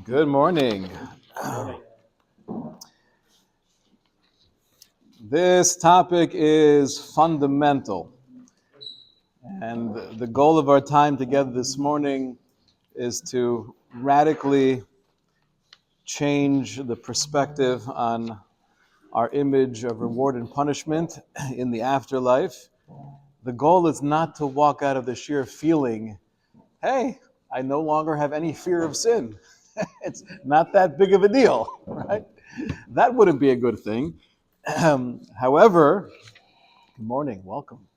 Good morning. This topic is fundamental, and the goal of our time together this morning is to radically change the perspective on our image of reward and punishment in the afterlife. The goal is not to walk out of the Shiur feeling, hey, I no longer have any fear of sin. It's not that big of a deal, right? That wouldn't be a good thing. However, good morning, welcome.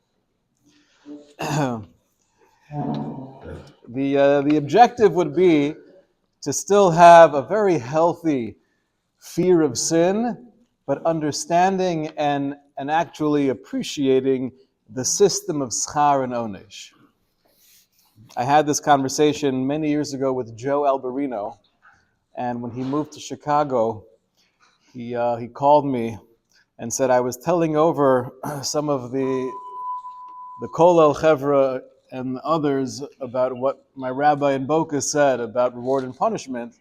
The objective would be to still have a very healthy fear of sin, but understanding and actually appreciating the system of schar and onesh. I had this conversation many years ago with Joe Alberino, and when he moved to Chicago, he called me and said I was telling over some of the Kolel Chevra and others about what my rabbi in Boca said about reward and punishment,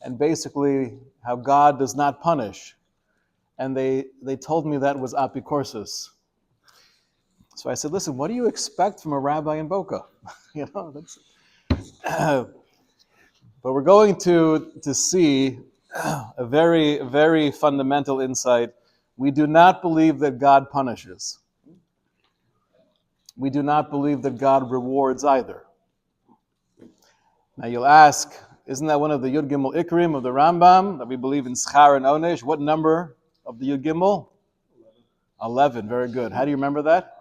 and basically how God does not punish. And they told me that was apikorsis. So I said, listen, what do you expect from a rabbi in Boca? That's. But we're going to see a very, very fundamental insight. We do not believe that God punishes. We do not believe that God rewards either. Now you'll ask, isn't that one of the Yud Gimel Ikrim of the Rambam, that we believe in schar and onesh? What number of the Yud Gimel? 11. Very good. How do you remember that?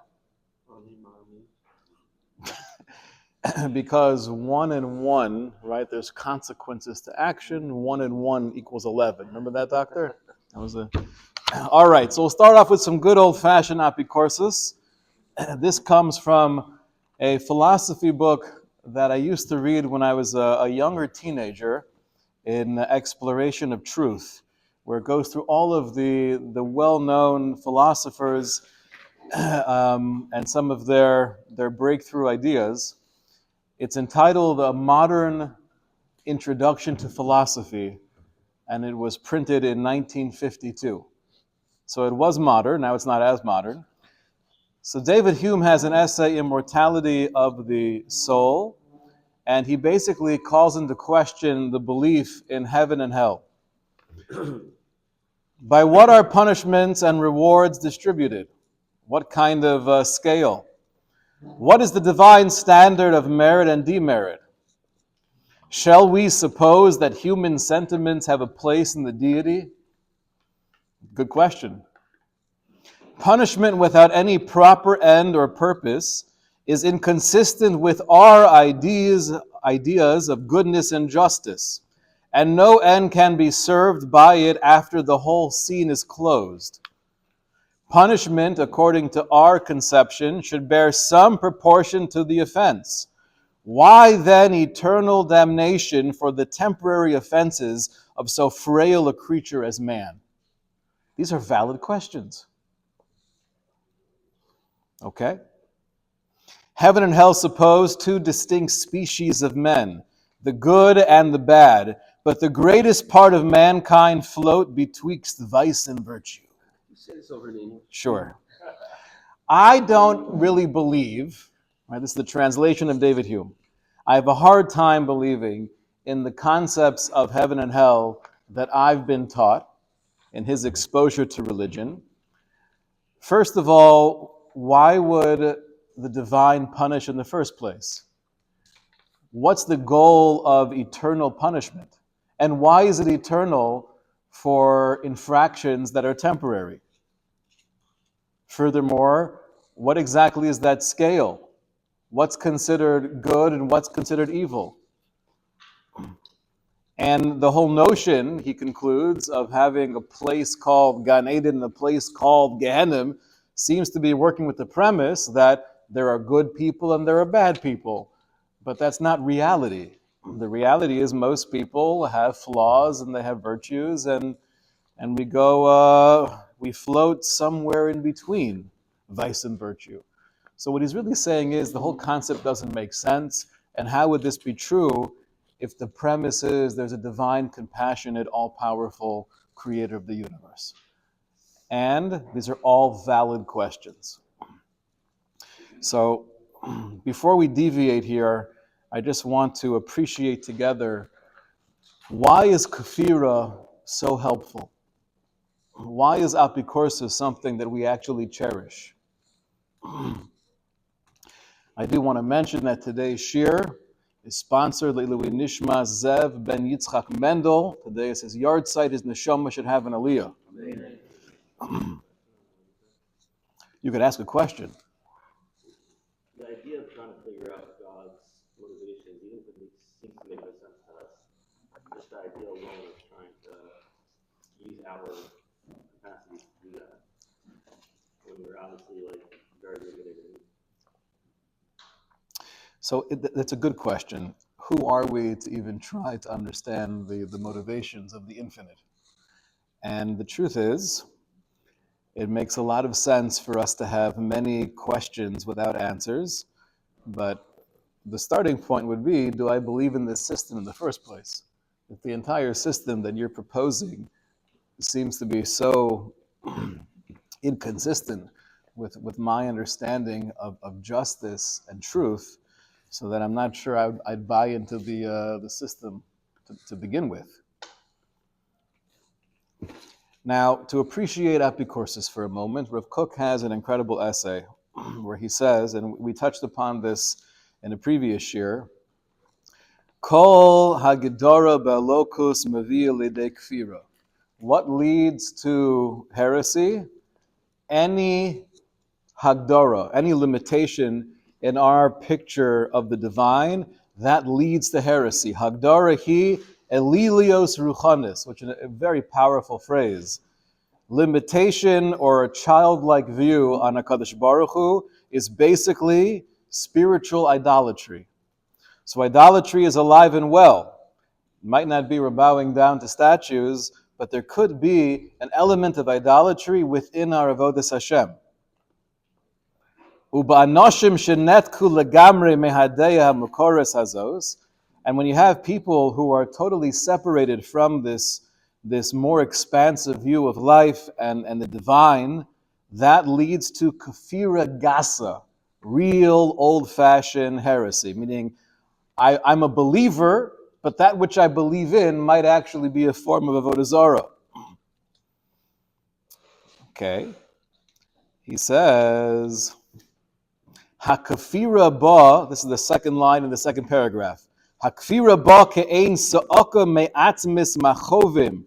Because 1 and 1, right, there's consequences to action. 1 and 1 equals 11. Remember that, doctor? That was a... All right, so we'll start off with some good old-fashioned apikorsis. This comes from a philosophy book that I used to read when I was a younger teenager in Exploration of Truth, where it goes through all of the well-known philosophers and some of their breakthrough ideas. It's entitled A Modern Introduction to Philosophy, and it was printed in 1952. So it was modern, now it's not as modern. So David Hume has an essay, Immortality of the Soul, and he basically calls into question the belief in heaven and hell. By what are punishments and rewards distributed? What kind of scale? What is the divine standard of merit and demerit? Shall we suppose that human sentiments have a place in the deity? Good question. Punishment without any proper end or purpose is inconsistent with our ideas of goodness and justice, and no end can be served by it after the whole scene is closed. Punishment, according to our conception, should bear some proportion to the offense. Why then eternal damnation for the temporary offenses of so frail a creature as man? These are valid questions. Okay? Heaven and hell suppose two distinct species of men, the good and the bad, but the greatest part of mankind float betwixt vice and virtue. You say this over in English? Sure. I don't really believe, right, this is the translation of David Hume, I have a hard time believing in the concepts of heaven and hell that I've been taught in his exposure to religion. First of all, why would the divine punish in the first place? What's the goal of eternal punishment? And why is it eternal for infractions that are temporary? Furthermore, what exactly is that scale? What's considered good and what's considered evil? And the whole notion, he concludes, of having a place called Gan Eden and a place called Gehenna seems to be working with the premise that there are good people and there are bad people. But that's not reality. The reality is most people have flaws and they have virtues, and we float somewhere in between vice and virtue. So what he's really saying is the whole concept doesn't make sense, and how would this be true if the premise is there's a divine, compassionate, all-powerful creator of the universe? And these are all valid questions. So before we deviate here, I just want to appreciate together, why is kafira so helpful? Why is apikorsis something that we actually cherish? I do want to mention that today's shiur is sponsored Leilui Nishma Zev Ben Yitzchak Mendel. Today is his yard site. His neshama should have an aliyah. You could ask a question. The idea of trying to figure out God's motivations, even if it seems to make no sense to us, just the idea alone of trying to use our capacities to do that, when we're obviously very limited. So that's a good question. Who are we to even try to understand the motivations of the infinite? And the truth is, it makes a lot of sense for us to have many questions without answers, but the starting point would be, do I believe in this system in the first place? If the entire system that you're proposing seems to be so inconsistent with my understanding of justice and truth, so that I'm not sure I'd buy into the system to begin with. Now, to appreciate apikorsis for a moment, Rav Kook has an incredible essay where he says, and we touched upon this in a previous shiur, Kol hagedora be'alokus mavia lidei kfira. What leads to heresy? Any hagdara, any limitation in our picture of the divine, that leads to heresy. Hagdara hi elilios ruchanis, which is a very powerful phrase. Limitation or a childlike view on HaKadosh Baruch Hu is basically spiritual idolatry. So idolatry is alive and well. It might not be we're bowing down to statues, but there could be an element of idolatry within our avodas Hashem. And when you have people who are totally separated from this more expansive view of life and the divine, that leads to kafira gasa, real old-fashioned heresy, meaning I'm a believer, but that which I believe in might actually be a form of avodah zarah. Okay. He says, Hakafira ba, this is the second line in the second paragraph. Hakfira ba ke'ein sa'aka me'atmis machovim.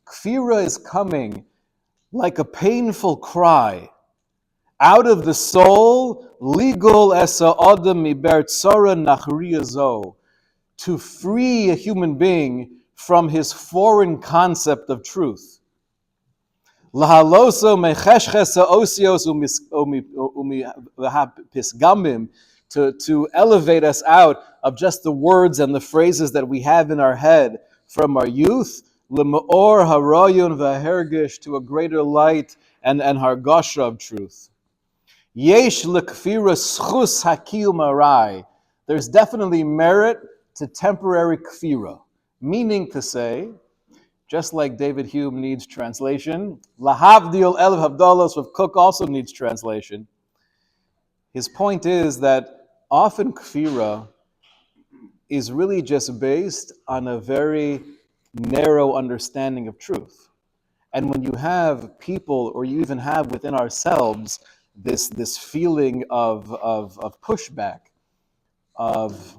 Kfira is coming like a painful cry out of the soul, ligol esa adam miber tzara nachriyazo, to free a human being from his foreign concept of truth. Lahaloso mecheshchesa osios pisgamim, to elevate us out of just the words and the phrases that we have in our head from our youth, le'meor haroyon v'hergish, to a greater light and hargasha of truth. Yesh lekfira schus hakil marai. There's definitely merit to temporary kfira, meaning to say, just like David Hume needs translation, Lahavdil Elv Havdalos with Cook also needs translation. His point is that often kfira is really just based on a very narrow understanding of truth. And when you have people, or you even have within ourselves, this feeling of pushback, of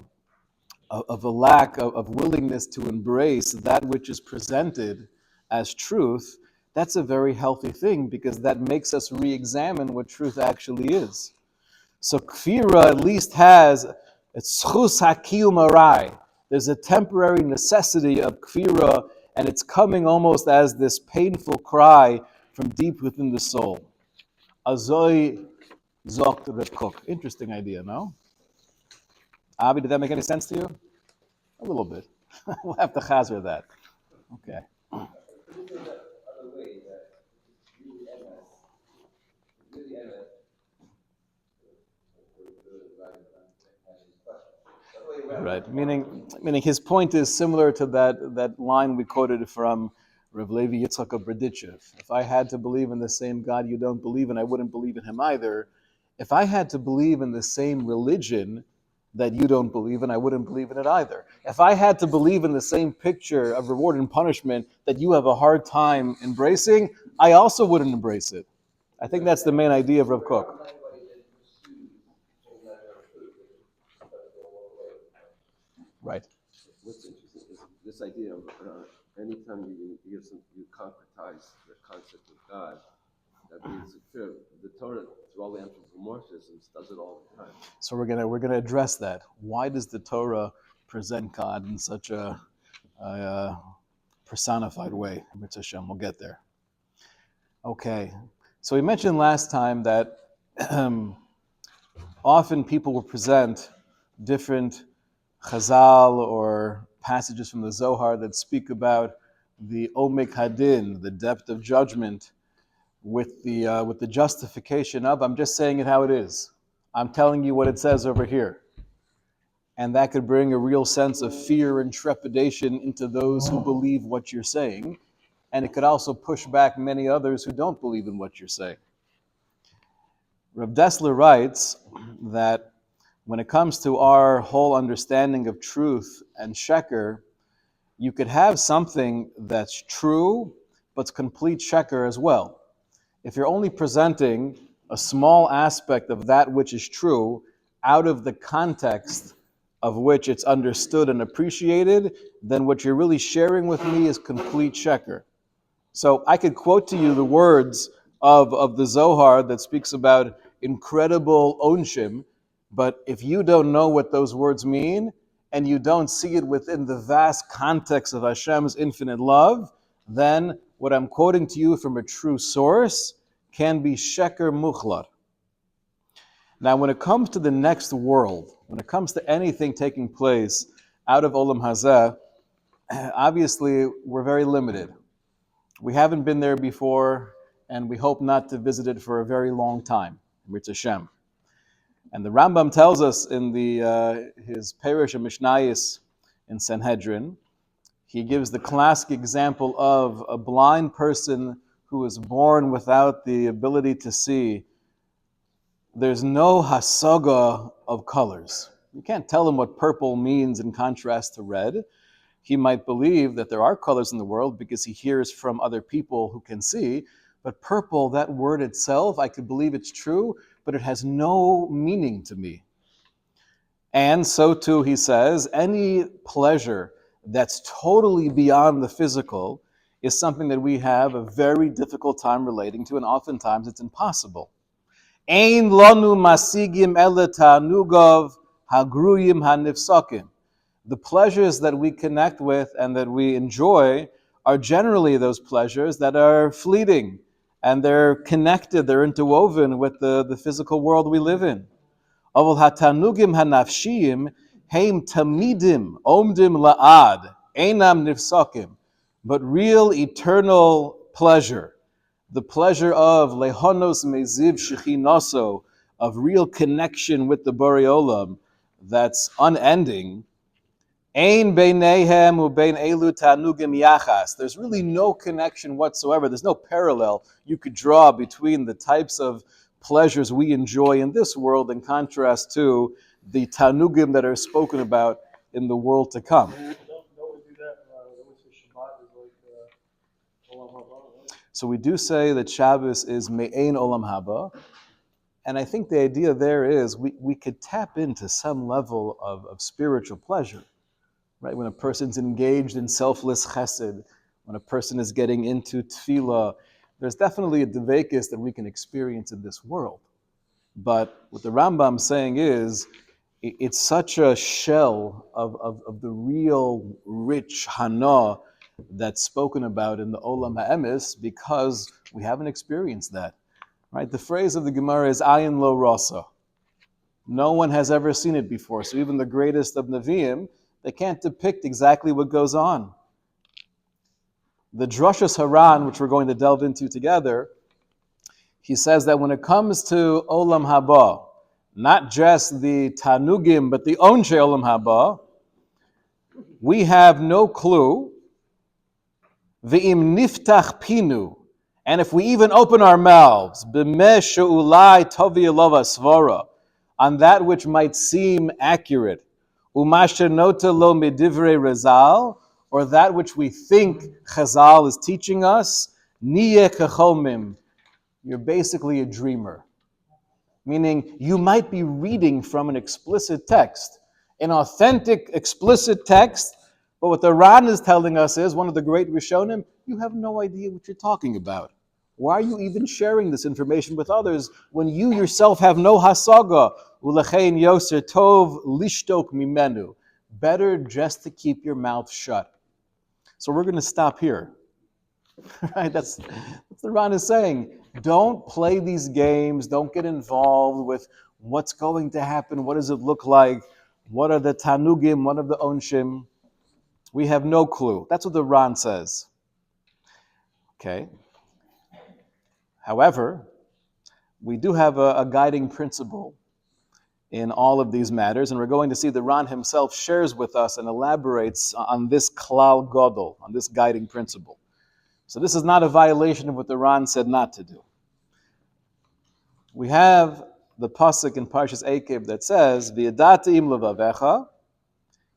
a lack of willingness to embrace that which is presented as truth, that's a very healthy thing, because that makes us re-examine what truth actually is. So kfira at least has tzchus hakil marai. There's a temporary necessity of kfira, and it's coming almost as this painful cry from deep within the soul. Azoi zokt Rav Kook. Interesting idea, no? Abi, did that make any sense to you? A little bit. We'll have to chazer that. Okay. Right. Meaning his point is similar to that line we quoted from Rav Levi Yitzchak of Berditchev. If I had to believe in the same God you don't believe in, I wouldn't believe in him either. If I had to believe in the same religion that you don't believe in, I wouldn't believe in it either. If I had to believe in the same picture of reward and punishment that you have a hard time embracing, I also wouldn't embrace it. I think that's the main idea of Rav Kook. Right. What's interesting is this idea of anytime you concretize the concept of God, that means the Torah, through all the anthropomorphisms, does it all the time. So we're gonna address that. Why does the Torah present God in such a personified way? Mitzvah Hashem, we'll get there. Okay. So we mentioned last time that often people will present different Chazal or passages from the Zohar that speak about the Omek Hadin, the depth of judgment, with the justification of, I'm just saying it how it is. I'm telling you what it says over here. And that could bring a real sense of fear and trepidation into those who believe what you're saying. And it could also push back many others who don't believe in what you're saying. Rav Dessler writes that when it comes to our whole understanding of truth and sheker, you could have something that's true, but it's complete sheker as well. If you're only presenting a small aspect of that which is true out of the context of which it's understood and appreciated, then what you're really sharing with me is complete sheker. So I could quote to you the words of the Zohar that speaks about incredible onshim, but if you don't know what those words mean, and you don't see it within the vast context of Hashem's infinite love, then what I'm quoting to you from a true source can be sheker muchlar. Now, when it comes to the next world, when it comes to anything taking place out of Olam Hazeh, obviously we're very limited. We haven't been there before, and we hope not to visit it for a very long time. Mitzvah Hashem. And the Rambam tells us in his Perush of Mishnayos in Sanhedrin, he gives the classic example of a blind person who is born without the ability to see. There's no hasaga of colors. You can't tell him what purple means in contrast to red. He might believe that there are colors in the world because he hears from other people who can see, but purple, that word itself, I could believe it's true, but it has no meaning to me. And so too, he says, any pleasure that's totally beyond the physical is something that we have a very difficult time relating to, and oftentimes it's impossible. Ein lanu masigim ele ta'anugov hagruyim hanifsakim. The pleasures that we connect with and that we enjoy are generally those pleasures that are fleeting, and they're connected, they're interwoven with the physical world we live in. Avol hatanugim hanafshiyim heim tamidim omdim la'ad einam nifsakim. But real eternal pleasure, the pleasure of lehonos meziv shechinoso, of real connection with the Borei Olam, that's unending. Ein beinehem ubein elu tanugim yachas. There's really no connection whatsoever. There's no parallel you could draw between the types of pleasures we enjoy in this world in contrast to the tanugim that are spoken about in the world to come. So we do say that Shabbos is me'ein olam haba, and I think the idea there is we could tap into some level of spiritual pleasure. Right, when a person's engaged in selfless chesed, when a person is getting into tefillah, there's definitely a dveikus that we can experience in this world. But what the Rambam's saying is, it's such a shell of the real rich hana that's spoken about in the Olam Ha'emes because we haven't experienced that. Right, the phrase of the Gemara is ayin lo rasa. No one has ever seen it before. So even the greatest of Nevi'im, they can't depict exactly what goes on. The Drushas Haran, which we're going to delve into together, he says that when it comes to Olam Haba, not just the Tanugim, but the Onshe Olam Haba, we have no clue. Ve'im niftach pinu, and if we even open our mouths, b'meh she'ulai tovi elova svara, on that which might seem accurate, umasher nota lo midivrei rezal, or that which we think Chazal is teaching us, niyeh kechomim, you're basically a dreamer. Meaning, you might be reading from an explicit text, an authentic, explicit text, but what the Ran is telling us is, one of the great Rishonim, you have no idea what you're talking about. Why are you even sharing this information with others when you yourself have no hasaga? Ulechein yoser tov lishtok mimenu. Better just to keep your mouth shut. So we're going to stop here. Right? That's what the Ran is saying. Don't play these games. Don't get involved with what's going to happen. What does it look like? What are the tanugim? What are the onshim? We have no clue. That's what the Ran says. Okay. However, we do have a guiding principle in all of these matters, and we're going to see the Ran himself shares with us and elaborates on this klal gadol, on this guiding principle. So this is not a violation of what the Ran said not to do. We have the pasuk in Parshas Eikev that says, "V'yadata im levavecha,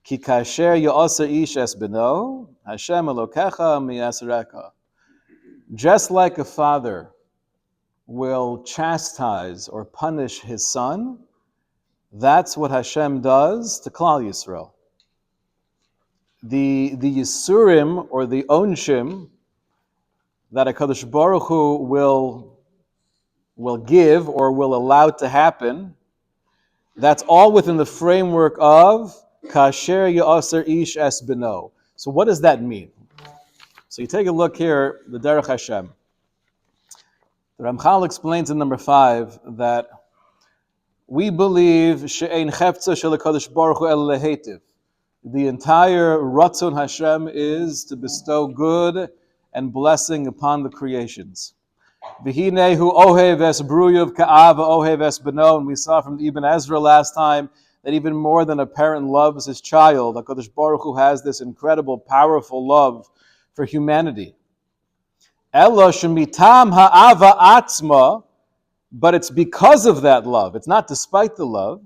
ki kasher ya'aser ish es beno, Hashem elokecha mi'asreka." Just like a father will chastise or punish his son, that's what Hashem does to Klal Yisrael. The Yisurim or the Onshim that HaKadosh Baruch Hu will give or will allow to happen, that's all within the framework of Kasher Ya'aser Ish Es Beno. So what does that mean? So you take a look here, the Derech Hashem. The Ramchal explains in number 5 that we believe she'ein chefza shel HaKadosh Baruch Hu el lehetiv. The entire Ratzon Hashem is to bestow good and blessing upon the creations. V'hinehu ohev es bruyuv ka'ava ohev es beno. And we saw from Ibn Ezra last time that even more than a parent loves his child, HaKadosh Baruch Hu has this incredible, powerful love for humanity. Elo shemitam ha'ava atzma, but it's because of that love. It's not despite the love,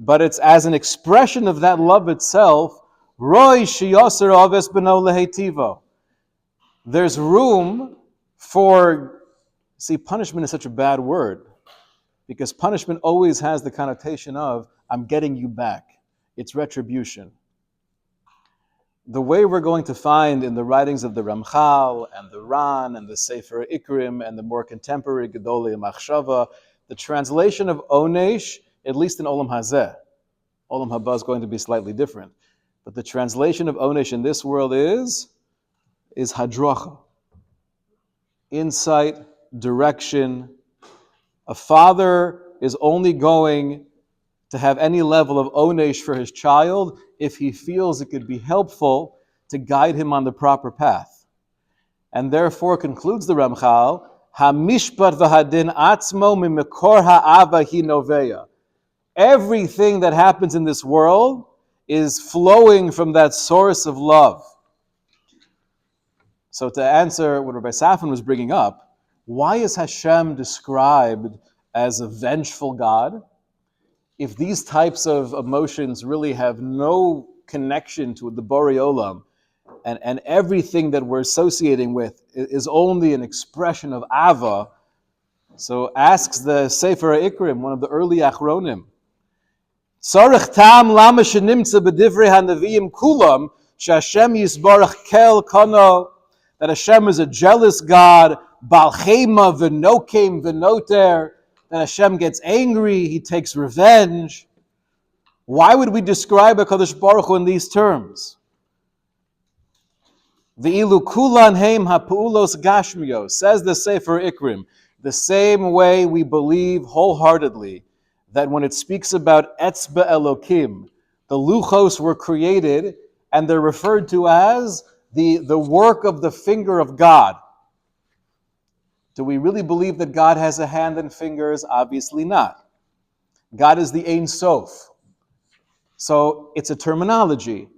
but it's as an expression of that love itself. Roi shiyoser aves beno lehetivo. There's room for, see, punishment is such a bad word, because punishment always has the connotation of, I'm getting you back. It's retribution. The way we're going to find in the writings of the Ramchal and the Ran and the Sefer Ikrim and the more contemporary Gedolei Machshava, the translation of Onesh, at least in Olam Hazeh, Olam Haba is going to be slightly different, but the translation of Onesh in this world is Hadracha. Insight, direction. A father is only going to have any level of onesh for his child if he feels it could be helpful to guide him on the proper path. And therefore, concludes the Ramchal, Hamishpat v'hadin atzmo mimekor ha'ava hi noveya. Everything that happens in this world is flowing from that source of love. So to answer what Rabbi Safin was bringing up, why is Hashem described as a vengeful God? If these types of emotions really have no connection to the Borei Olam, and everything that we're associating with is only an expression of Ava, so asks the Sefer Ikrim, one of the early Achronim, Tzarech tam lama shenimtza b'divrei hanaviyim kulam sheHashem yisbarach kel kano, that Hashem is a jealous God, bal chema v'nokem v'noter, that Hashem gets angry, He takes revenge. Why would we describe HaKadosh Baruch Hu in these terms? V'ilu kulan heim ha'pu'ulos gashmiyos, says the Sefer Ikrim, the same way we believe wholeheartedly that when it speaks about etzba Elokim, the luchos were created and they're referred to as the work of the finger of God. Do we really believe that God has a hand and fingers? Obviously not. God is the Ein Sof. So it's a terminology.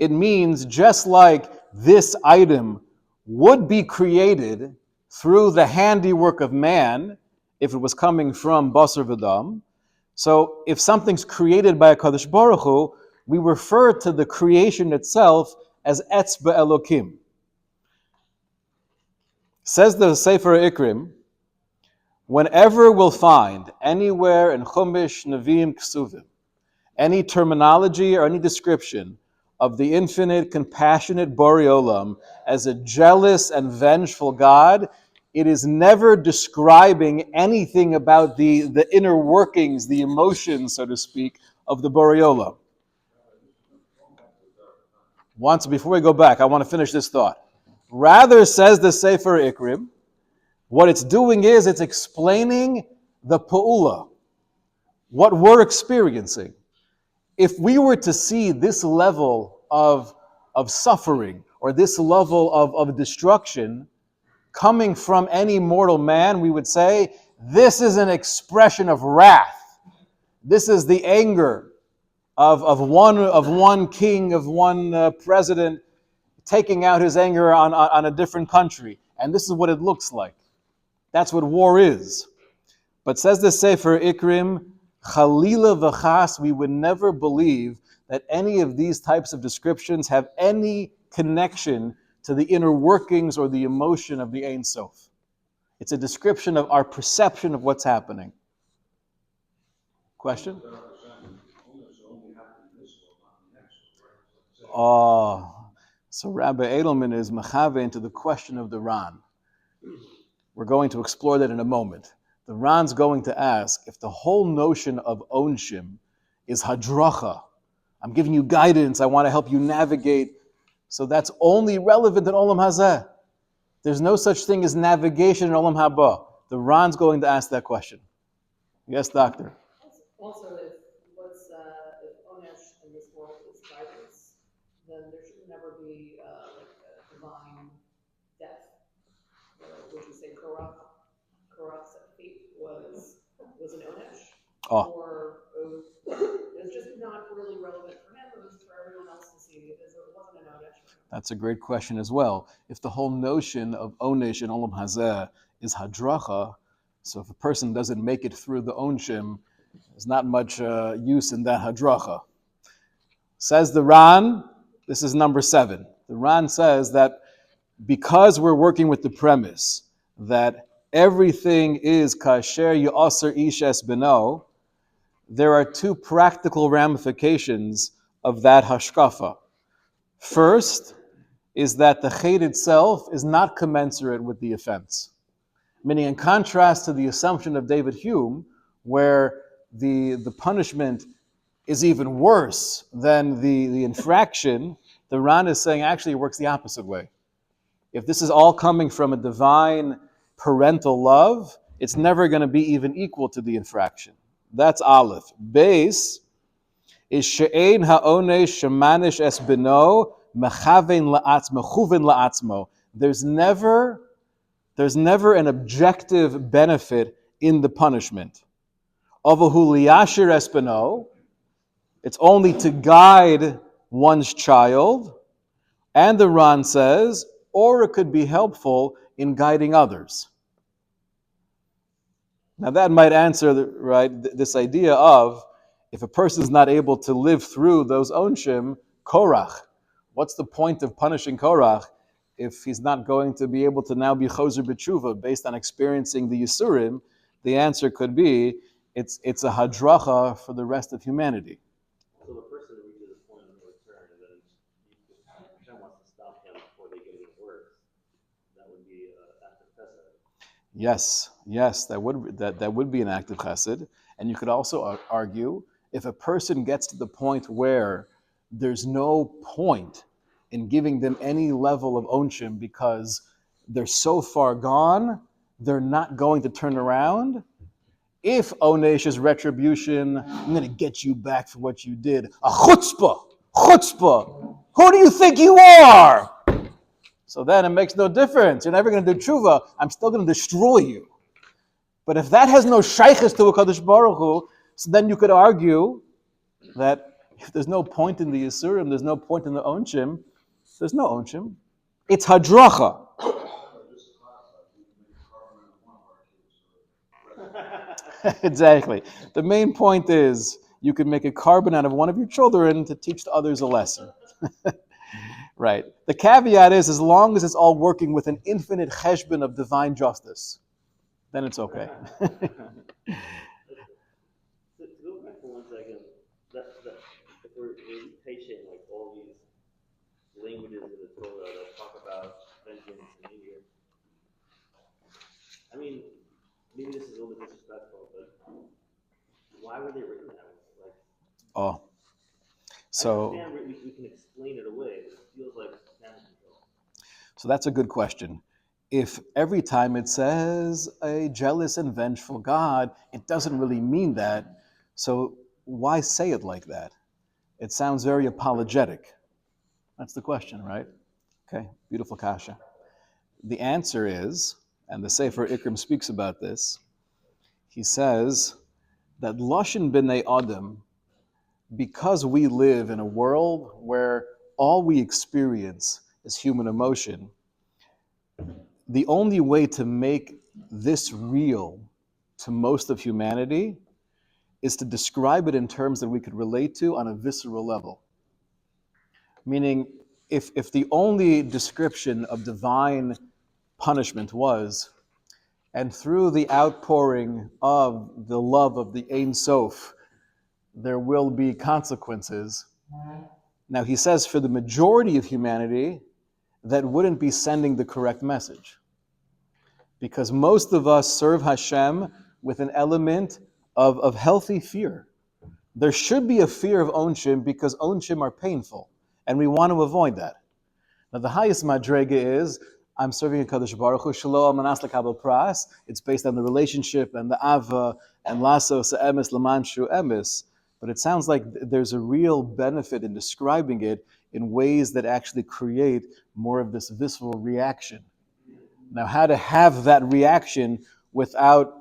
It means just like this item would be created through the handiwork of man, if it was coming from Basar V'Dam. So if something's created by a Kadosh Baruch Hu, we refer to the creation itself as Etzba Elokim. Says the Sefer Ikrim, whenever we'll find anywhere in Chumash, Nevi'im, Ksuvim, any terminology or any description of the infinite, compassionate Borei Olam as a jealous and vengeful God, it is never describing anything about the inner workings, the emotions, so to speak, of the Borei Olam. Once, before we go back, I want to finish this thought. Rather, says the Sefer Ikrim, what it's doing is it's explaining the Pa'ula, what we're experiencing. If we were to see this level of suffering or this level of destruction coming from any mortal man, we would say, this is an expression of wrath. This is the anger of one king, of one president, taking out his anger on a different country. And this is what it looks like. That's what war is. But says the Sefer Ikrim, Chalila v'chas, we would never believe that any of these types of descriptions have any connection to the inner workings or the emotion of the Ein Sof. It's a description of our perception of what's happening. Question? Oh, so Rabbi Edelman is machave into the question of the Ran. We're going to explore that in a moment. The Ran's going to ask if the whole notion of onshim is hadracha. I'm giving you guidance. I want to help you navigate. So that's only relevant in Olam Hazeh. There's no such thing as navigation in Olam Haba. The Ran's going to ask that question. Yes, doctor. Also, if Onesh in this world is guidance, then there should never be like a divine death. Would you say Korach's fate was an Onesh? Oh. Or it's just not really relevant for him, it was for everyone else to see because it wasn't an Onesh. That's a great question as well. If the whole notion of Onesh in Olam Hazeh is hadracha, so if a person doesn't make it through the onshim, there's not much use in that hadracha. Says the Ran, this is number 7. The Ran says that because we're working with the premise that everything is kasher ya'aser ish es beno, there are 2 practical ramifications of that hashkafa. First is that the chet itself is not commensurate with the offense. Meaning, in contrast to the assumption of David Hume, where the punishment is even worse than the infraction, the Ran is saying actually it works the opposite way. If this is all coming from a divine parental love, it's never going to be even equal to the infraction. That's Aleph. Beis is she'ein ha'onesh shemanish es beno mechaven la'atzmo. There's never an objective benefit in the punishment. Avahu liyashir es beno, it's only to guide one's child. And the Ran says, or it could be helpful in guiding others. Now that might answer this idea of if a person is not able to live through those onshim, Korach. What's the point of punishing Korach if he's not going to be able to now be choser b'tshuva based on experiencing the Yisurim? The answer could be it's a hadracha for the rest of humanity. So the person reaches a point of no return, and then Hashem wants to stop them before they get any worse. That would be an act of chesed. Yes, that would be an act of chesed. And you could also argue if a person gets to the point where there's no point in giving them any level of onshim because they're so far gone, they're not going to turn around. If onesh is retribution, I'm going to get you back for what you did. A chutzpah. Who do you think you are? So then it makes no difference. You're never going to do tshuva. I'm still going to destroy you. But if that has no shaykhs to a Kadosh Baruch Hu, so then you could argue that If there's no point in the Yisurim, there's no point in the Onshim, there's no Onshim. It's Hadracha. Exactly. The main point is you can make a carbon out of one of your children to teach the others a lesson. Right. The caveat is as long as it's all working with an infinite cheshbon of divine justice, then it's okay. To go back for 1 second, if we're patient, like all these languages in the Torah that talk about vengeance and anger, I mean, maybe this is a little bit disrespectful, but why were they written that way? Like, Oh, I so understand we can explain it away, but it feels like damage control. so that's a good question. If every time it says a jealous and vengeful God, it doesn't really mean that. So why say it like that? It sounds very apologetic. That's the question, right? Okay, beautiful kasha. The answer is, and the Sefer Ikrim speaks about this, he says that Lashon B'nai Adam, because we live in a world where all we experience is human emotion, the only way to make this real to most of humanity is to describe it in terms that we could relate to on a visceral level. Meaning, if the only description of divine punishment was, and through the outpouring of the love of the Ein Sof, there will be consequences. Now, he says for the majority of humanity, that wouldn't be sending the correct message. Because most of us serve Hashem with an element of healthy fear. There should be a fear of onshim because onshim are painful, and we want to avoid that. Now, the highest madrega is, I'm serving a Kadosh Baruch Hu, Shalom Manas L'Kabel Pras. It's based on the relationship and the Ava and Lasos Emes Lamanshu Emes. But it sounds like there's a real benefit in describing it in ways that actually create more of this visceral reaction. Now, how to have that reaction without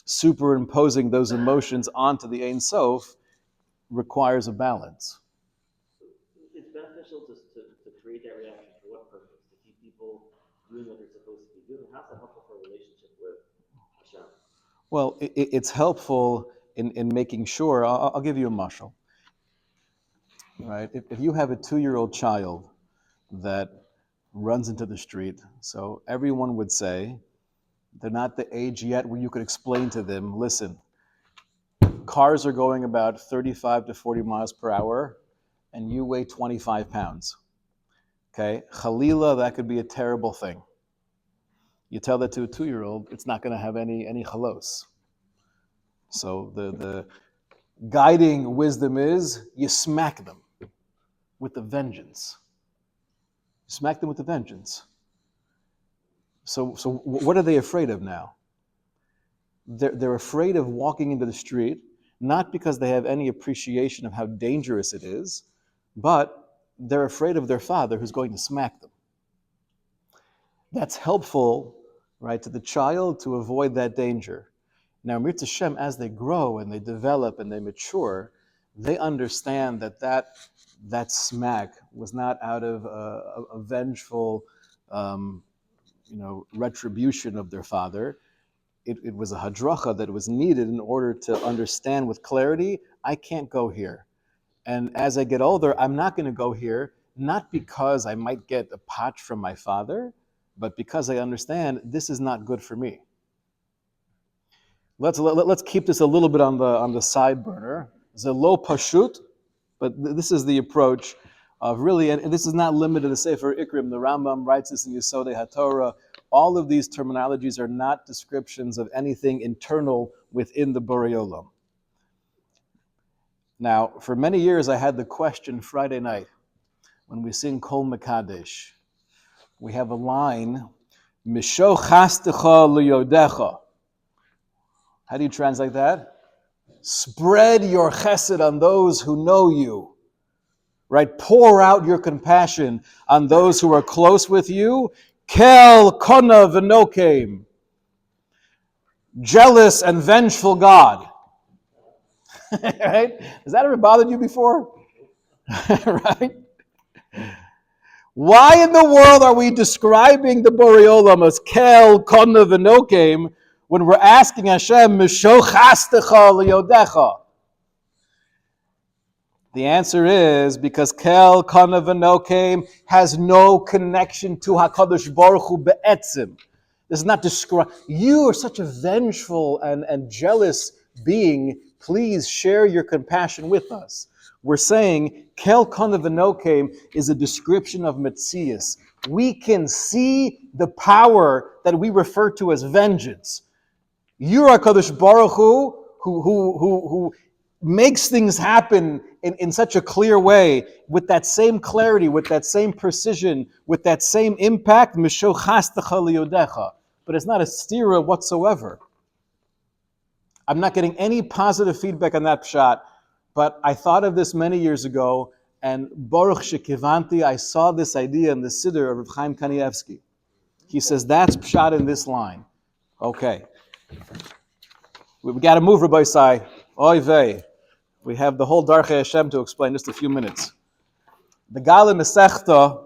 superimposing those emotions onto the Ein Sof requires a balance. It's beneficial to create that reaction for what purpose? To keep people doing what they're supposed to be doing? How's that helpful for a relationship with Hashem? Well, it's helpful in making sure. I'll give you a mashal. Right? If you have a 2-year-old child that runs into the street, so everyone would say they're not the age yet where you could explain to them, listen, cars are going about 35 to 40 miles per hour, and you weigh 25 pounds. Okay? Chalila, that could be a terrible thing. You tell that to a 2-year-old, it's not going to have any chalos. So the guiding wisdom is you smack them with the vengeance. Smack them with the vengeance. So what are they afraid of now? They're afraid of walking into the street, not because they have any appreciation of how dangerous it is, but they're afraid of their father who's going to smack them. That's helpful, right, to the child to avoid that danger. Now, Mirz Hashem, as they grow and they develop and they mature, they understand that smack was not out of a vengeful, retribution of their father. It was a hadracha that was needed in order to understand with clarity, I can't go here. And as I get older, I'm not going to go here, not because I might get a patch from my father, but because I understand this is not good for me. Let's keep this a little bit on the side burner. Zelo pashut, but this is the approach of really, and this is not limited to the Sefer Ikrim. The Rambam writes this in Yesodei HaTorah. All of these terminologies are not descriptions of anything internal within the Borei Olam. Now, for many years, I had the question Friday night when we sing Kol Mekadesh. We have a line, Misho chastecha liyodecha. How do you translate that? Spread your chesed on those who know you. Right? Pour out your compassion on those who are close with you. Kel kona v'nokem. Jealous and vengeful God. Right? Has that ever bothered you before? Right? Why in the world are we describing the Borei Olam as Kel, Konna, V'Nokem when we're asking Hashem, Mishochastecha Liyodecha? The answer is because Kel, Konna, V'Nokem has no connection to HaKadosh Baruch Hu Be'etzim. This is not describe. You are such a vengeful and jealous being. Please share your compassion with us. We're saying Kel Konna V'Nokem is a description of Metzias. We can see the power that we refer to as vengeance. You're HaKadosh Baruch Hu who makes things happen in such a clear way, with that same clarity, with that same precision, with that same impact. Mishochastecha liyodecha. But it's not a stira whatsoever. I'm not getting any positive feedback on that pshat, but I thought of this many years ago, and Baruch Shekivanti, I saw this idea in the Siddur of Reb Chaim Kanievsky. He says, that's pshat in this line. Okay. We've got to move, Rabbi Sai. Oy vey. We have the whole Darchei Hashem to explain, just a few minutes. The Gala Masechta,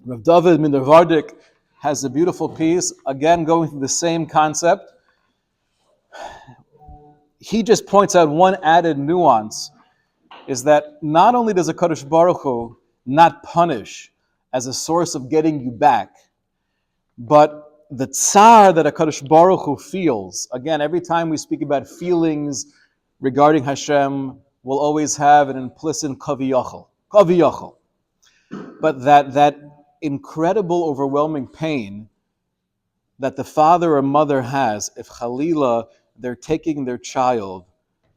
Rav David Mindervardik, has a beautiful piece, again going through the same concept. He just points out one added nuance, is that not only does a Kadosh Baruch Hu not punish as a source of getting you back, but the tsar that a Kadosh Baruch Hu feels, again, every time we speak about feelings regarding Hashem, we'll always have an implicit kaviyachal. But that incredible, overwhelming pain that the father or mother has if Chalila, they're taking their child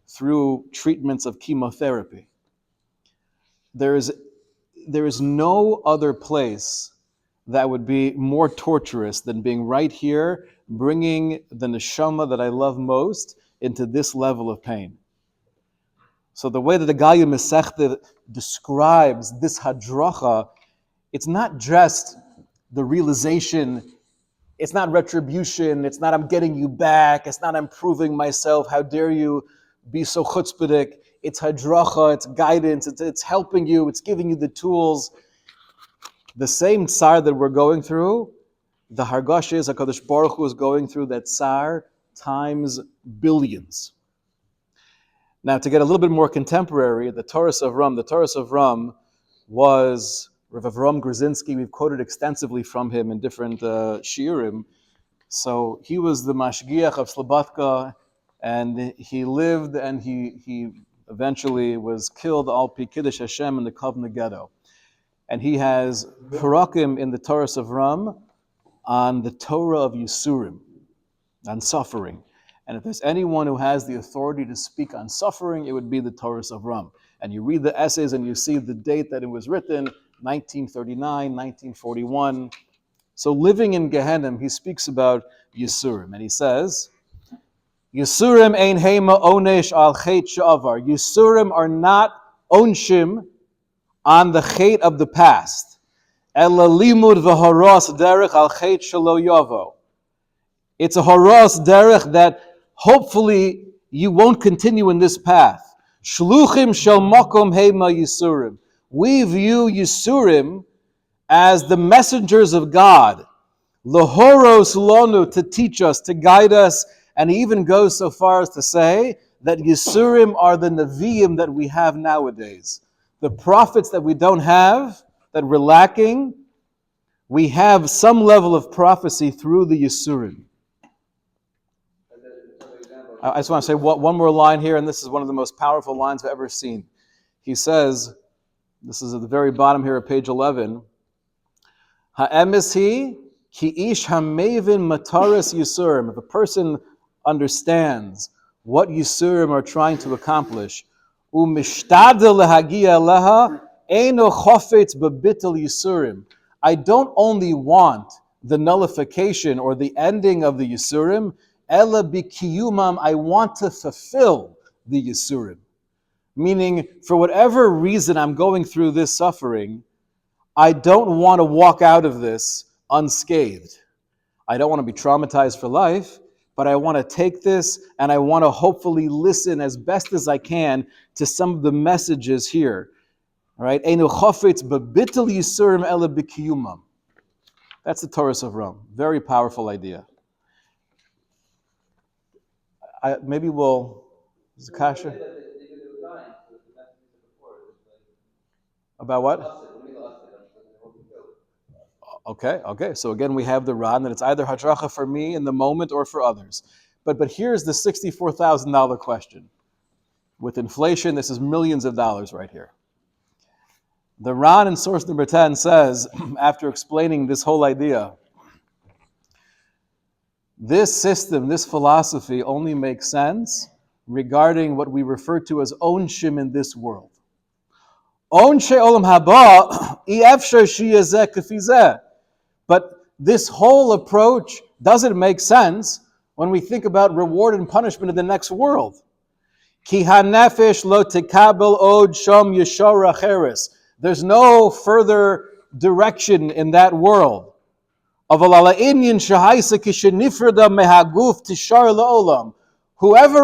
through treatments of chemotherapy. There is no other place that would be more torturous than being right here, bringing the neshama that I love most into this level of pain. So the way that the Galia Masechta describes this hadracha, it's not just the realization, it's not retribution, it's not I'm getting you back, it's not I'm proving myself, how dare you be so chutzpahdik. It's hadracha, it's guidance, it's helping you, it's giving you the tools. The same tsar that we're going through, the hargash is HaKadosh Baruch Hu is going through that tsar times billions. Now, to get a little bit more contemporary, the Torah of Rum was Rav Avram Grzinski. We've quoted extensively from him in different shiurim. So he was the mashgiach of Slobodka, and he lived, and he eventually was killed al pi Kiddush Hashem in the Kovna ghetto. And he has parakim in the Torah of Rum on the Torah of Yisurim, on suffering. And if there's anyone who has the authority to speak on suffering, it would be the Torah of Rum. And you read the essays and you see the date that it was written, 1939, 1941. So living in Gehenna, he speaks about Yisurim. And he says, Yisurim ein hema onesh al chet sha'avar. Yisurim are not onshim on the chet of the past. Ela limud v'haras derech al chet shelo yavo. It's a haras derech that hopefully you won't continue in this path. Shluchim shel makom hema Yisurim. We view Yisurim as the messengers of God. Lahoros lonu, to teach us, to guide us, and he even goes so far as to say that Yisurim are the Nevi'im that we have nowadays. The prophets that we don't have, that we're lacking, we have some level of prophecy through the Yisurim. I just want to say one more line here, and this is one of the most powerful lines I've ever seen. He says, this is at the very bottom here of page 11, Ha'emes hi ki ish hamevin mataris Yisurim. If a person understands what Yisurim are trying to accomplish, u'mishtadel lehagia leha eino chofetz bebitel Yisurim. I don't only want the nullification or the ending of the Yisurim, ela bikiyumam, I want to fulfill the Yisurim. Meaning, for whatever reason I'm going through this suffering, I don't want to walk out of this unscathed. I don't want to be traumatized for life, but I want to take this and I want to hopefully listen as best as I can to some of the messages here. Right? Einu chofetz bebitul yisurim ele b'kiyumam. That's the Torah of Rome. Very powerful idea. Maybe we'll... Is it kasha? About what? Okay. So again, we have the Ran that it's either hadracha for me in the moment or for others. But here's the $64,000 question. With inflation, this is millions of dollars right here. The Ran in source number 10 says, after explaining this whole idea, this system, this philosophy only makes sense regarding what we refer to as onshim in this world. Onshe olam haba, efshar sheyazeh kafizeh. But this whole approach doesn't make sense when we think about reward and punishment in the next world. Ki hanefesh lo tekabel od shom yeshor acheres. There's no further direction in that world. Whoever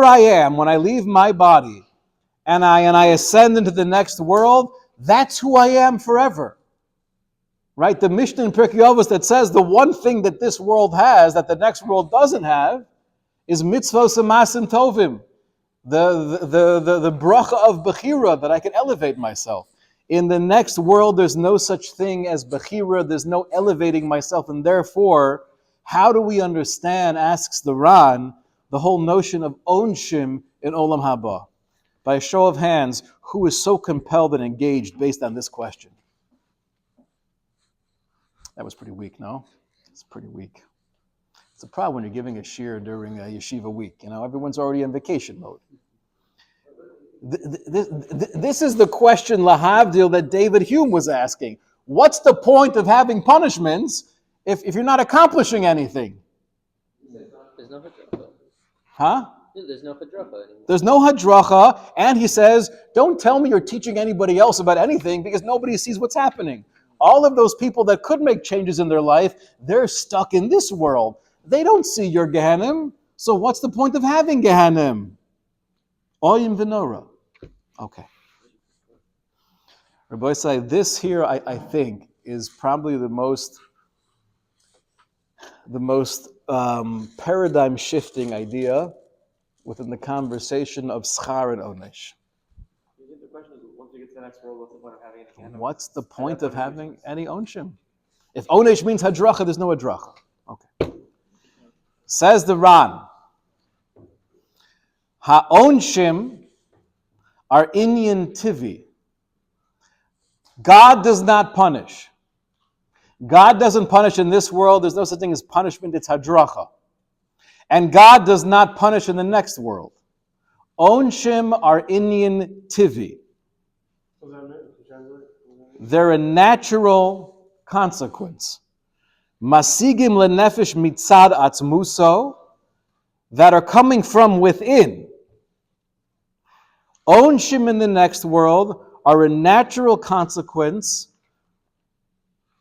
I am, when I leave my body and I ascend into the next world, that's who I am forever. Right? The Mishnah in Pirkei Avos that says the one thing that this world has that the next world doesn't have is mitzvos u'masim tovim, the bracha of bechira, that I can elevate myself. In the next world, there's no such thing as bechira, there's no elevating myself, and therefore, how do we understand, asks the Ran, the whole notion of onshim in olam haba? By a show of hands, who is so compelled and engaged based on this question? That was pretty weak, no? It's pretty weak. It's a problem when you're giving a shiur during a yeshiva week. Everyone's already in vacation mode. This is the question, lahavdil, that David Hume was asking. What's the point of having punishments if you're not accomplishing anything? There's no hadracha. Huh? There's no hadracha anymore. There's no hadracha, and he says, don't tell me you're teaching anybody else about anything because nobody sees what's happening. All of those people that could make changes in their life, they're stuck in this world. They don't see your Gehanim, so what's the point of having Gehanim? Oyim v'nora. Okay. Rabbi Light, this here, I think, is probably the most paradigm-shifting idea within the conversation of schar and onesh. The question is, once we get to the next world, what's the point of having any? What's the point of having any onshim? If onesh means hadracha, there's no hadracha. Okay. Says the Ran, ha-onshim are inyan tivi. God does not punish. God doesn't punish in this world. There's no such thing as punishment. It's hadracha. And God does not punish in the next world. Onshim are inyan tivi. They're a natural consequence. Masigim lenefesh mitzad atzmuso, that are coming from within. Onshim in the next world are a natural consequence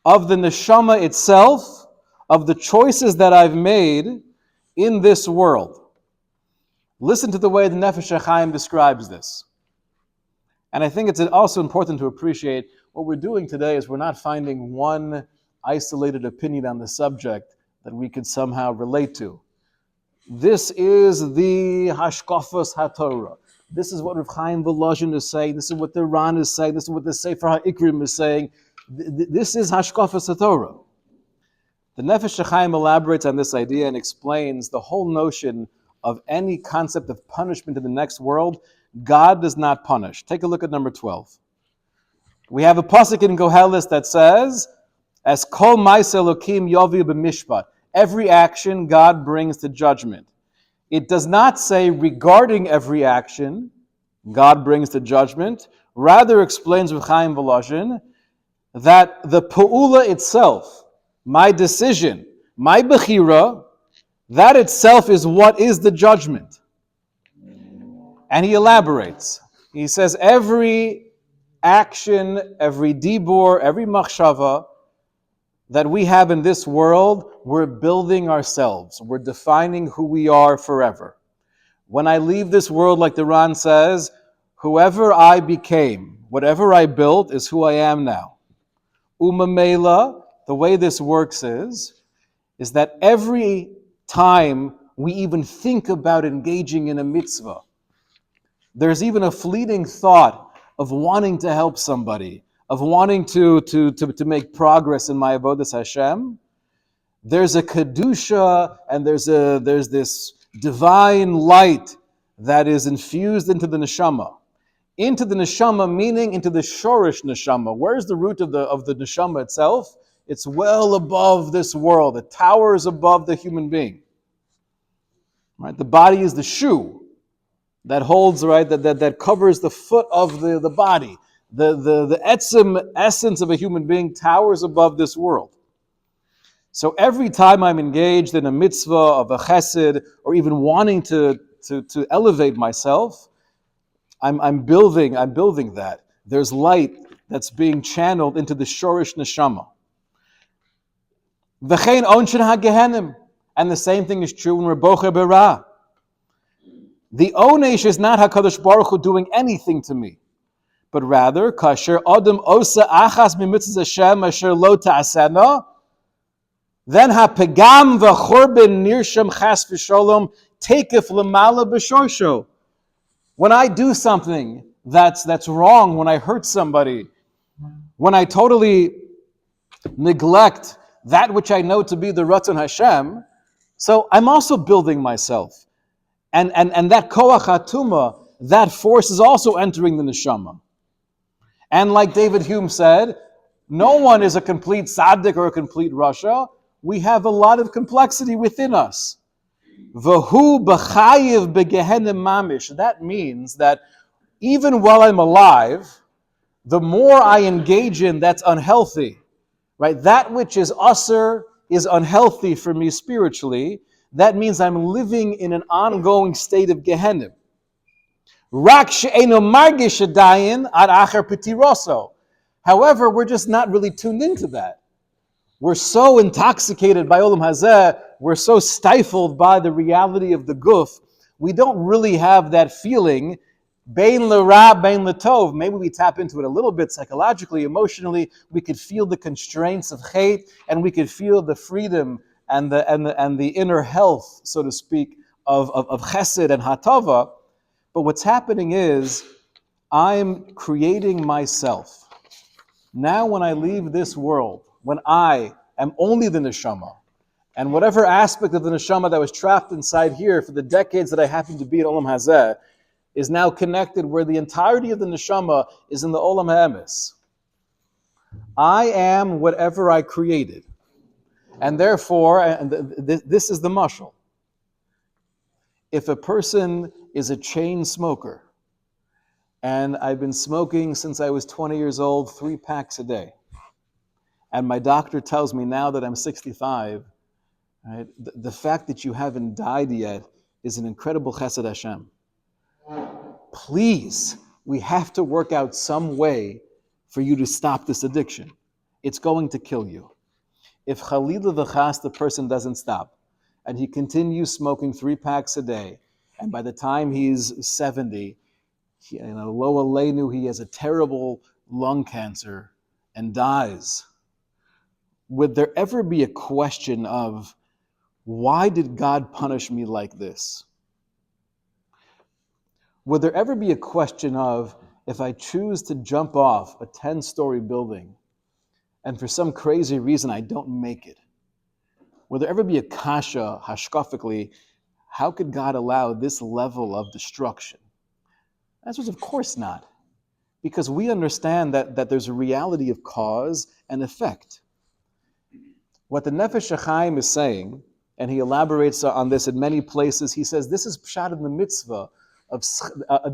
of the neshama itself, of the choices that I've made in this world. Listen to the way the Nefesh HaChaim describes this. And I think it's also important to appreciate what we're doing today is we're not finding one isolated opinion on the subject that we could somehow relate to. This is the Hashkafas HaTorah. This is what Rav Chaim Volozhin is saying. This is what the Ran is saying. This is what the Sefer HaIkrim is saying. This is Hashkafas HaTorah. The Nefesh HaChaim elaborates on this idea and explains the whole notion of any concept of punishment in the next world. God does not punish. Take a look at number 12. We have a pasuk in Koheles that says, "As kol ma'aseh Elokim yavi b'mishpat." Every action God brings to judgment. It does not say regarding every action God brings to judgment. Rather, explains Rav Chaim Volozhin that the pu'ula itself, my decision, my bechira, that itself is what is the judgment. And he elaborates. He says every action, every dibur, every machshava that we have in this world, we're building ourselves. We're defining who we are forever. When I leave this world, like the Ran says, Whoever I became, whatever I built is who I am now. Umamela, the way this works is that every time we even think about engaging in a mitzvah, there's even a fleeting thought of wanting to help somebody, of wanting to make progress in my avodas Hashem. There's a kedusha and there's this divine light that is infused into the neshama. Into the neshama, meaning into the shorish neshama. Where's the root of the neshama itself? It's well above this world. It towers above the human being. Right? The body is the shoe that holds, right, that covers the foot of the body. The etzem essence of a human being towers above this world. So every time I'm engaged in a mitzvah of a chesed, or even wanting to elevate myself, I'm building that. There's light that's being channeled into the shorish neshama. V'chein onshin hagehenim, and the same thing is true in Reboche Berah. The onesh is not HaKadosh Baruch Hu doing anything to me, but rather, kasher adam osa achas mimitzvah Hashem asher lo ta'asena, then hapegam v'chorben nirsham chas v'sholom takef lemala b'shosho. When I do something that's wrong, when I hurt somebody, when I totally neglect that which I know to be the Ratzon Hashem, so I'm also building myself. And that koach hatuma, that force is also entering the neshama. And like David Hume said, no one is a complete tzaddik or a complete rasha. We have a lot of complexity within us. V'hu b'chayiv b'gehenim mamish. That means that even while I'm alive, the more I engage in that's unhealthy, right? That which is usher is unhealthy for me spiritually. That means I'm living in an ongoing state of Gehenim. Rak she'eno margish adayin ad acher petiroso. However, we're just not really tuned into that. We're so intoxicated by Olam Hazeh, we're so stifled by the reality of the guf, we don't really have that feeling, bein l'ra, bein l'tov. Maybe we tap into it a little bit psychologically, emotionally. We could feel the constraints of hate, and we could feel the freedom and the inner health, so to speak, of chesed and hatava. But what's happening is, I'm creating myself. Now when I leave this world, when I am only the neshama, and whatever aspect of the neshama that was trapped inside here for the decades that I happen to be in Olam Hazeh is now connected where the entirety of the neshama is in the Olam HaEmes. I am whatever I created. And therefore, this is the mashal. If a person is a chain smoker, and I've been smoking since I was 20 years old, 3 packs a day, and my doctor tells me now that I'm 65, right, the fact that you haven't died yet is an incredible chesed Hashem. Please, we have to work out some way for you to stop this addiction. It's going to kill you. If Chalila v'chas, the person doesn't stop, and he continues smoking 3 packs a day, and by the time he's 70, lo aleinu, he has a terrible lung cancer and dies, would there ever be a question of, why did God punish me like this? Would there ever be a question of, if I choose to jump off a 10-story building, and for some crazy reason I don't make it, would there ever be a kasha, hashkafically, how could God allow this level of destruction? The answer is of course not. Because we understand that there's a reality of cause and effect. What the Nefesh HaChaim is saying, and he elaborates on this in many places, he says this is pshat in the mitzvah, of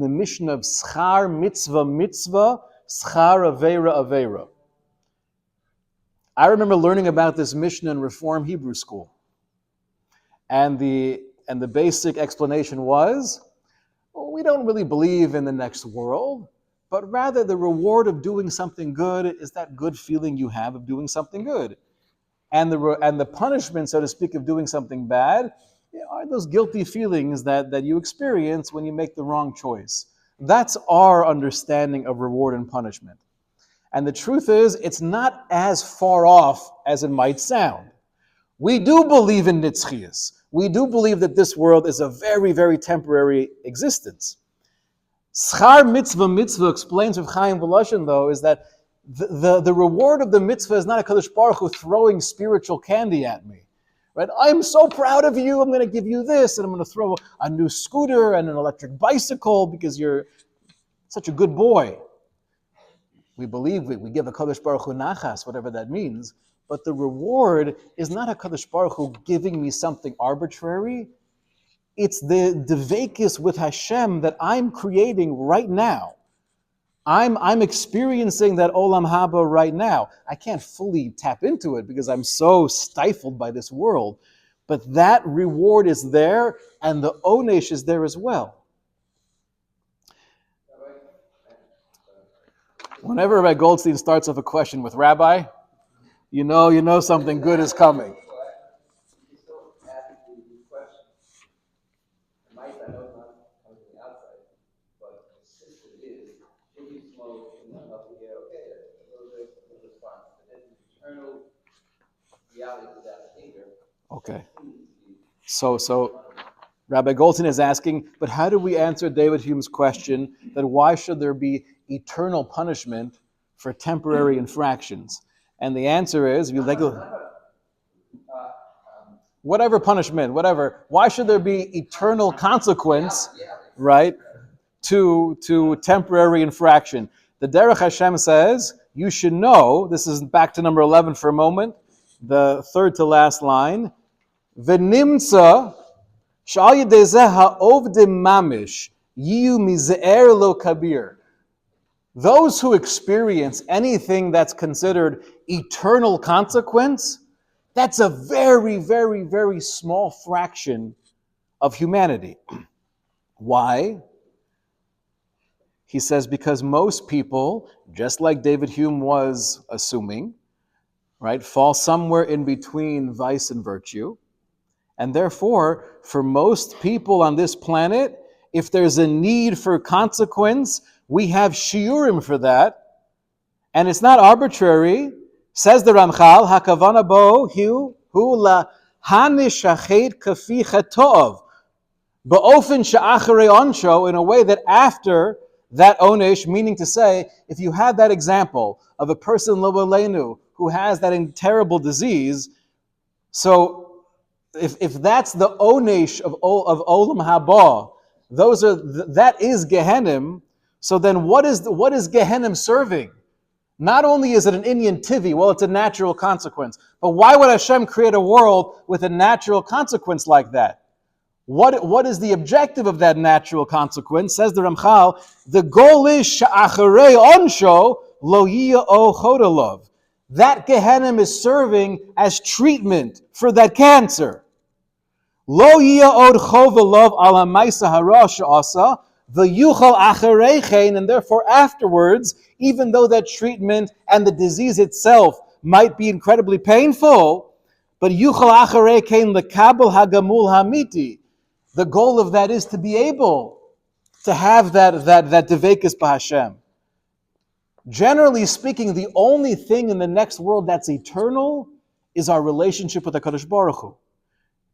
the mission of schar mitzvah, schar avera. I remember learning about this mission in Reform Hebrew School. And the basic explanation was, well, we don't really believe in the next world, but rather the reward of doing something good is that good feeling you have of doing something good. And the punishment, so to speak, of doing something bad are those guilty feelings that you experience when you make the wrong choice. That's our understanding of reward and punishment. And the truth is, it's not as far off as it might sound. We do believe in nitzchias. We do believe that this world is a very, very temporary existence. Schar mitzvah explains with Chaim Voloshin, though, is that the reward of the mitzvah is not a Kadosh Baruch Hu throwing spiritual candy at me. Right? I'm so proud of you, I'm going to give you this, and I'm going to throw a new scooter and an electric bicycle because you're such a good boy. We believe we give a Kadosh Baruch Hu nachas, whatever that means, but the reward is not a Kadosh Baruch Hu giving me something arbitrary. It's the dveikis with Hashem that I'm creating right now. I'm experiencing that Olam Haba right now. I can't fully tap into it because I'm so stifled by this world. But that reward is there, and the onesh is there as well. Whenever Rabbi Goldstein starts off a question with Rabbi, you know something good is coming. Okay. So Rabbi Goldstein is asking, but how do we answer David Hume's question that why should there be eternal punishment for temporary infractions? And the answer is, if you like, whatever punishment, whatever, why should there be eternal consequence, right, to temporary infraction? The Derech Hashem says, you should know, this is back to number 11 for a moment, the third to last line, V'nimtza sh'al yedei zeh ha'ovdim mamish yiyu mize'er lo kabir. Those who experience anything that's considered eternal consequence, that's a very, very, very small fraction of humanity. Why? He says because most people, just like David Hume was assuming, right, fall somewhere in between vice and virtue. And therefore, for most people on this planet, if there's a need for consequence, we have shiurim for that. And it's not arbitrary. Says the Ramchal, hakavana bo hu la hanishachet kafi chatov, ba'ofen she'acharei onsho, in a way that after that onesh, meaning to say, if you have that example of a person lo b'aleinu who has that terrible disease, so if that's the onesh of olam haba, that is Gehenim. So then, what is Gehenim serving? Not only is it an Inyan Tivi, well, it's a natural consequence. But why would Hashem create a world with a natural consequence like that? What is the objective of that natural consequence? Says the Ramchal, the goal is sha'acharei onsho lo yiyah o chodolov. That Gehenim is serving as treatment for that cancer. Lo yiyah od chovolov ala ma'isa hara she'asa v'yuchal achareichein, and therefore afterwards, even though that treatment and the disease itself might be incredibly painful, but yuchal achareichein lekabel hagamul hamiti. The goal of that is to be able to have that devekis b'Hashem. Generally speaking, the only thing in the next world that's eternal is our relationship with the Kadosh Baruch Hu,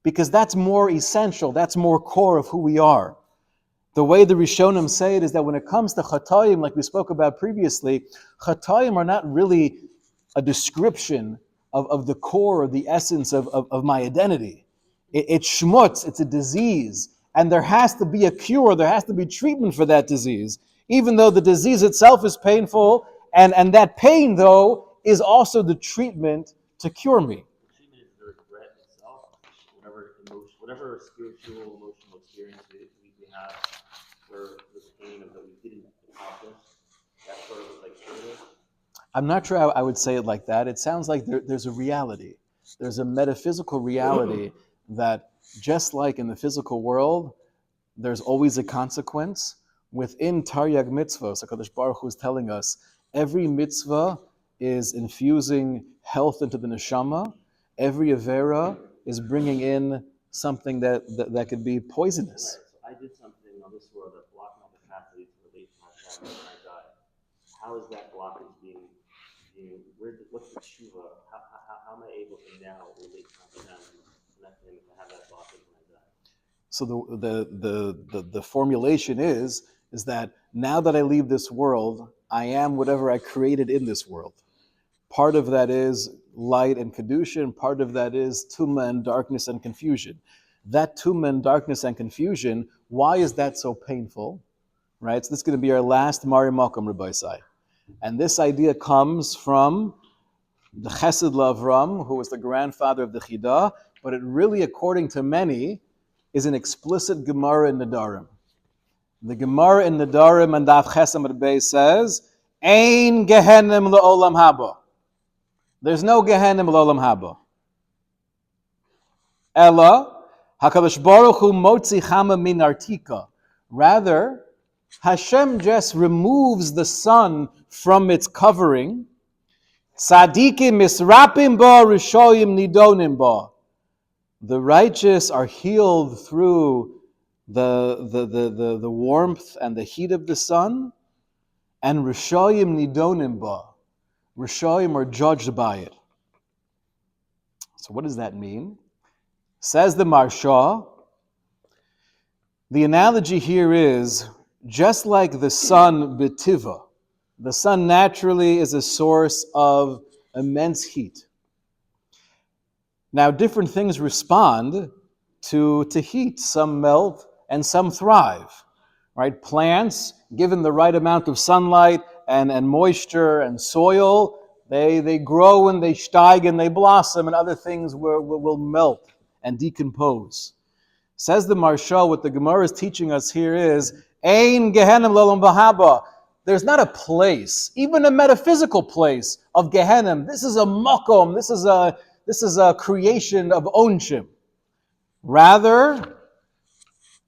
because that's more essential, that's more core of who we are. The way the Rishonim say it is that when it comes to chatayim, like we spoke about previously, chatayim are not really a description of the core or the essence of my identity. It's shmutz, it's a disease, and there has to be a cure, there has to be treatment for that disease, even though the disease itself is painful, and that pain, though, is also the treatment to cure me. Treatment is the regret itself, whatever spiritual, emotional experience we have, where the pain of that we didn't accomplish, that's sort of like curative. I'm not sure I would say it like that. It sounds like there's a reality. There's a metaphysical reality that just like in the physical world, there's always a consequence. Within Taryag mitzvahs, HaKadosh Baruch Hu is telling us, every mitzvah is infusing health into the neshama. Every avera is bringing in something that could be poisonous. Right. So I did something on this world that blocked my capacity to relate when I die. How is that blockage being what's the tshuva? How am I able to now relate to Hashem and to have that blockage when I die? So the formulation is that now that I leave this world, I am whatever I created in this world. Part of that is light and kedusha, and part of that is tumah and darkness and confusion. That tumah and darkness and confusion, why is that so painful? Right? So this is going to be our last Mari Malkum, Rabbi Sai. And this idea comes from the Chesed Lavram, who was the grandfather of the Chidah, but it really, according to many, is an explicit Gemara in Nedarim. The Gemara in Nedarim and Daf Chesed Rebbe says, Ein Gehenim le'olam haba. There's no Gehenim le'olam haba. Ella, HaKadosh Baruch Hu motzi chama min artika. Rather, Hashem just removes the sun from its covering. Tzadikim misrapim ba, rishoyim nidonim ba. The righteous are healed through the warmth and the heat of the sun, and rishoyim nidonim ba. Rishoyim are judged by it. So what does that mean? Says the Marsha, the analogy here is just like the sun betiva. The sun naturally is a source of immense heat. Now, different things respond to heat. Some melt and some thrive. Right? Plants, given the right amount of sunlight and moisture and soil, they grow and they steig and they blossom, and other things will melt and decompose. Says the Marsha, what the Gemara is teaching us here is, Ein Gehenim L'olam V'haba. There's not a place, even a metaphysical place of Gehenim. This is a makom. This is a creation of Onshim. Rather,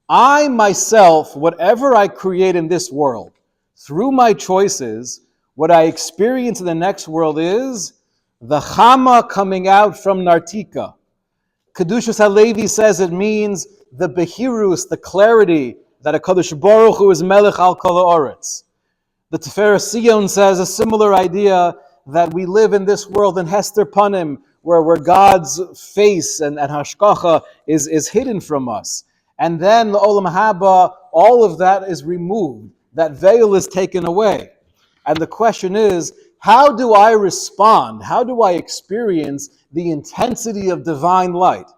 I myself, whatever I create in this world, through my choices, what I experience in the next world is the Chama coming out from Nartika. Kedushas HaLevi says it means the Behirus, the clarity that HaKadosh Baruch Hu is Melech al Kol Ha'aretz. The Tiferes Sion says a similar idea, that we live in this world in Hester Panim, where God's face and Hashkacha is hidden from us. And then the Olam Haba, all of that is removed. That veil is taken away. And the question is, how do I respond? How do I experience the intensity of divine light?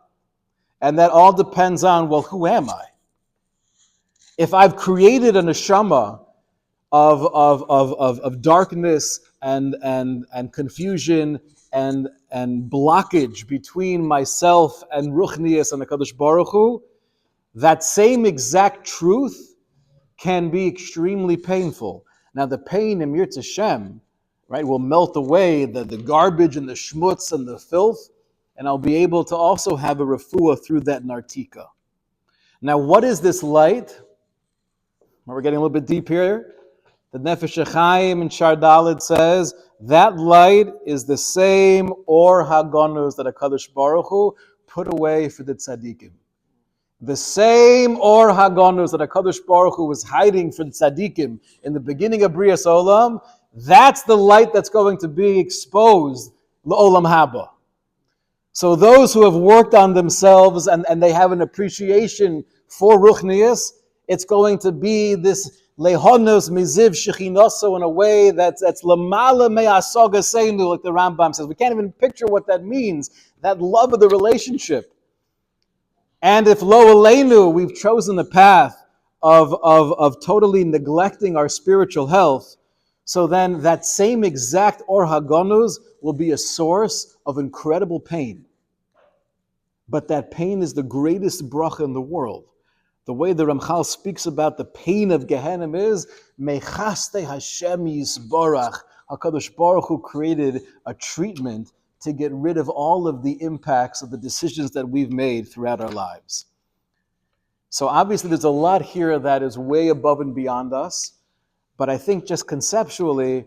And that all depends on, well, who am I? If I've created a neshama of darkness and confusion and blockage between myself and Ruchnius and the Kadosh Baruch Hu, that same exact truth can be extremely painful. Now the pain in Yirtzeh Hashem, right, will melt away the garbage and the schmutz and the filth, and I'll be able to also have a refuah through that nartika. Now what is this light? We're getting a little bit deep here. The Nefesh HaChaim in Shar Daled says that light is the same Or HaGanuz that HaKadosh Baruch Hu put away for the tzaddikim. The same Or HaGanuz that HaKadosh Baruch Hu was hiding for the tzaddikim in the beginning of Brias Olam, that's the light that's going to be exposed L'Olam Haba. So those who have worked on themselves and they have an appreciation for Ruchnius, it's going to be this Lehonos Miziv Shechinoso in a way that's Lamala Me'asoga Seinu, like the Rambam says. We can't even picture what that means, that love of the relationship. And if Lo Aleinu, we've chosen the path of totally neglecting our spiritual health, so then that same exact Or HaGanuz will be a source of incredible pain. But that pain is the greatest bracha in the world. The way the Ramchal speaks about the pain of Gehenim is, Mechaste Hashem Yisborach. HaKadosh Baruch Hu created a treatment to get rid of all of the impacts of the decisions that we've made throughout our lives. So obviously there's a lot here that is way above and beyond us, but I think just conceptually,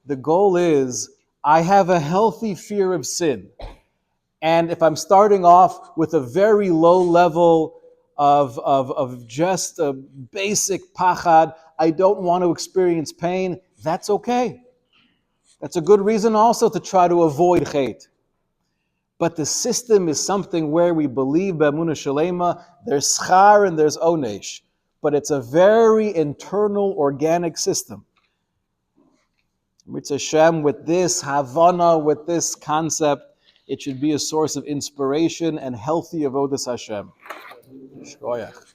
the goal is, I have a healthy fear of sin. And if I'm starting off with a very low level of just a basic pachad, I don't want to experience pain. That's okay. That's a good reason also to try to avoid hate. But the system is something where we believe b'emunah shalema, there's schar and there's onesh. But it's a very internal, organic system. Mitzvah Hashem, with this Havana, with this concept, it should be a source of inspiration and healthy avodas Hashem. Shkoyach.